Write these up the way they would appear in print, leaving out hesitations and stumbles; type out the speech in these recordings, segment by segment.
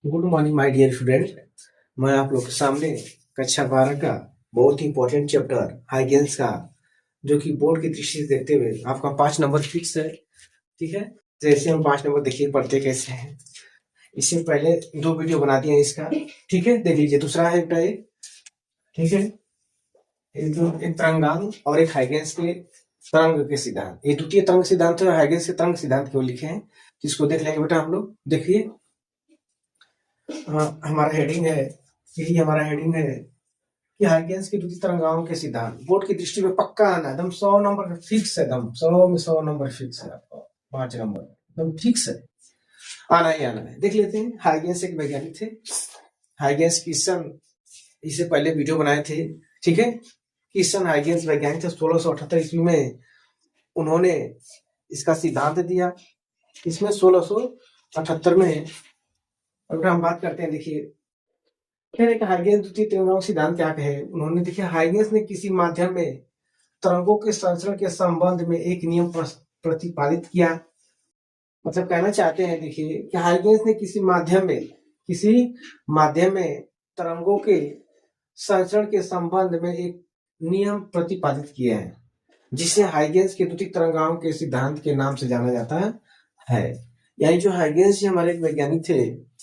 Good morning my dear student. मैं आप लोग के सामने कक्षा 12 का बहुत ही इंपॉर्टेंट चैप्टर हाइगेन्स का, जो कि बोर्ड की दृष्टि से देखते हुए आपका 5 नंबर फिक्स है। ठीक है, जैसे हम 5 नंबर देखिए पढ़ते कैसे हैं। इससे पहले 2 वीडियो बना दिए हैं इसका। ठीक है, देख लीजिए। दूसरा है बेटा ये, ठीक है, एक तरंगांग और एक हाइगेन्स के तरंग के सिद्धांत। ये द्वितीय तरंग सिद्धांत है, हाइगेन्स के तरंग सिद्धांत को लिखे हैं, जिसको देख लेंगे बेटा हम लोग। देखिए, हमारा हेडिंग है, यही हमारा हेडिंग है कि हाइगेन्स की द्वितीय तरंगाओं के सिद्धांत। बोर्ड की दृष्टि में पक्का आना, एकदम 100 नंबर फिक्स है, एकदम 100 में 100 नंबर फिक्स है आपको। 5 नंबर एकदम फिक्स है, आना ही आना है। देख लेते हैं। हाइगेन्स एक वैज्ञानिक थे। हाइगेन्स क्रिश्चियन, इससे पहले वीडियो बनाए थे। ठीक है, क्रिश्चियन हाइगेन्स वैज्ञानिक थे। 1678 ईस्वी में उन्होंने इसका सिद्धांत दिया। इसमें 1678 में, अगर हम बात करते हैं, देखिए हाइगेन्स द्वितीय तरंगाओं सिद्धांत क्या कहे उन्होंने। देखिए, हाइगेन्स ने किसी माध्यम में तरंगों के संचरण के संबंध में एक नियम प्रतिपादित किया। मतलब कहना चाहते हैं, देखिए, कि हाइगेन्स ने किसी माध्यम में तरंगों के संचरण के संबंध में एक नियम प्रतिपादित किया है, जिसे हाइगेन्स के द्वितीय तरंगाओं के सिद्धांत के नाम से जाना जाता है। यानी जो हाइगेन्स जी हमारे एक वैज्ञानिक थे,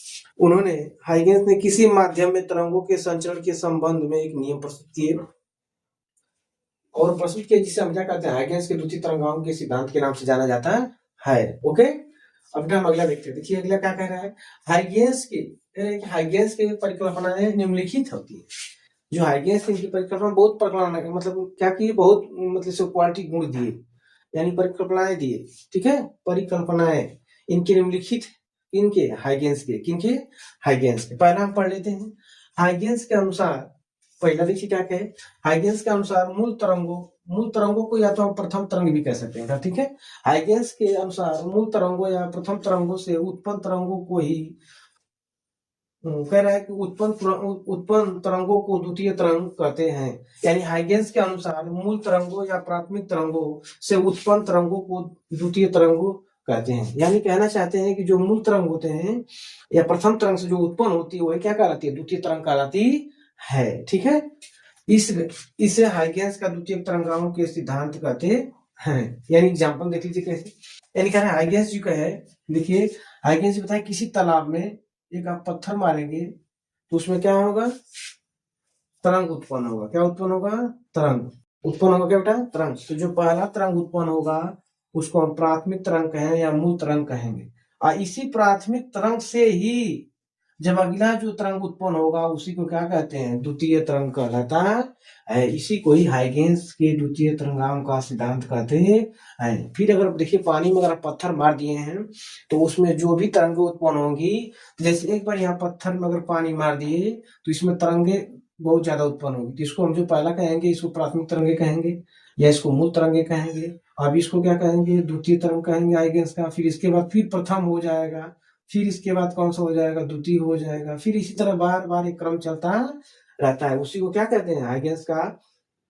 उन्होंने हाइगेन्स ने किसी माध्यम में तरंगों के संचरण के संबंध में एक नियम प्रस्तुत किए और प्रस्तुत किए, जिसे हम क्या कहते हैं, हाइगेन्स के द्वितीय तरंगाओं के सिद्धांत के नाम से जाना जाता है। ओके, अब हम अगला देखते हैं। देखिए अगला क्या कह रहा है। हाइगेन्स की परिकल्पनाएं निम्नलिखित होती है। जो हाइगेन्स की परिकल्पना बहुत परिकल्पना, मतलब क्या की, बहुत मतलब क्वालिटी गुण दिए, यानी परिकल्पनाएं दिए। ठीक है, परिकल्पनाएं इनके निम्नलिखित, इनके हाइगेन्स के, किनके, हाइगेन्स के। पहला हम पढ़ लेते हैं। हाइगेन्स के अनुसार, पहला देखिए क्या कहे। हाइगेन्स के अनुसार मूल तरंगों को या तो हम प्रथम तरंग भी कह सकते हैं। ठीक है, हाइगेन्स के अनुसार मूल तरंगों या प्रथम तरंगों से उत्पन्न तरंगों को ही कह रहा है कि उत्पन्न तरंगों को द्वितीय तरंग कहते हैं। यानी हाइगेन्स के अनुसार मूल तरंगों या प्राथमिक तरंगों से उत्पन्न तरंगों को द्वितीय तरंगों कहते हैं। यानी कहना चाहते हैं कि जो मूल तरंग होते हैं या प्रथम तरंग से जो उत्पन्न होती है, वही क्या कहलाती है, द्वितीय तरंग कहलाती है। ठीक है, इसे हाइगेन्स का द्वितीय तरंगाओं के सिद्धांत कहते हैं। यानी एग्जांपल देख लीजिए कैसे। यानी कह रहे हैं हाइगेन्स जी का है, देखिए हाइगेन्स जी बताए, किसी तालाब में एक आप पत्थर मारेंगे तो उसमें क्या होगा, तरंग उत्पन्न होगा। क्या उत्पन्न होगा, तरंग उत्पन्न होगा। क्या बेटा, तरंग। तो जो पहला तरंग उत्पन्न होगा उसको हम प्राथमिक तरंग कहें या मूल तरंग कहेंगे। और इसी प्राथमिक तरंग से ही जब अगला जो तरंग उत्पन्न होगा उसी को क्या कहते हैं, द्वितीय तरंग कहलाता है। इसी को ही हाइगेन्स के द्वितीय तरंगाओं का सिद्धांत कहते हैं। फिर अगर देखिए, पानी में अगर पत्थर मार दिए हैं तो उसमें जो भी तरंगें उत्पन्न होंगी, जैसे एक बार यहाँ पत्थर में अगर पानी मार दिए तो इसमें तरंगे बहुत ज्यादा उत्पन्न होगी। तो इसको हम जो पहला कहेंगे, इसको प्राथमिक तरंगे कहेंगे या इसको मूल तरंगे कहेंगे। अब इसको क्या कहेंगे, द्वितीय तरंग कहेंगे हाइगेन्स का। फिर इसके बाद फिर प्रथम हो जाएगा, फिर इसके बाद कौन सा हो जाएगा, द्वितीय हो जाएगा। फिर इसी तरह बार बार एक क्रम चलता रहता है। उसी को क्या कहते हैं, हाइगेन्स का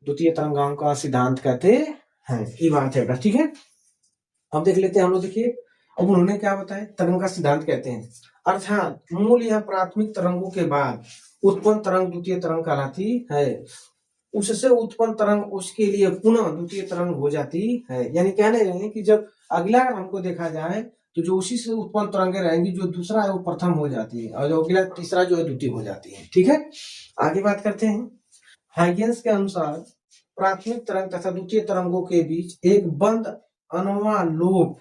द्वितीय तरंगाओं का सिद्धांत कहते हैं। ये बात है। ठीक है, अब देख लेते हैं हम लोग। देखिए, अब उन्होंने क्या बताया, तरंग का सिद्धांत कहते हैं, अर्थात मूल या प्राथमिक तरंगों के बाद उत्पन्न तरंग द्वितीय तरंग कहलाती है। उससे उत्पन्न तरंग उसके लिए पुनः द्वितीय तरंग हो जाती है। यानी कह रहे हैं कि जब अगला हमको देखा जाए तो जो उसी से उत्पन्न तरंगे रहेंगी, जो दूसरा है वो प्रथम हो जाती है और जो अगला तीसरा जो है द्वितीय हो जाती है। ठीक है, आगे बात करते हैं। हाइगेन्स के अनुसार प्राथमिक तरंग तथा द्वितीय तरंगों के बीच एक बंद अनुवालोप,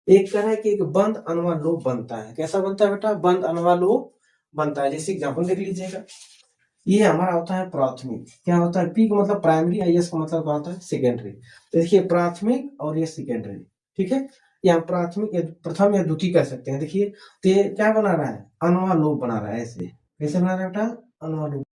एक तरह है कि एक बंद अनुवालोप बनता है। कैसा बनता है बेटा, बंद अनुवालोप बनता है। जैसे एग्जाम्पल देख लीजिएगा। ये हमारा होता है प्राथमिक, क्या होता है, पी का मतलब प्राइमरी, आई एस का मतलब होता है सेकेंडरी। तो देखिए प्राथमिक और ये सेकेंडरी। ठीक है, यहाँ प्राथमिक या प्रथम या द्वितीय कह सकते हैं। देखिए तो ये क्या बना रहा है, अनुवालोप बना रहा है। ऐसे कैसे बना रहा है बेटा, अनुवालोप।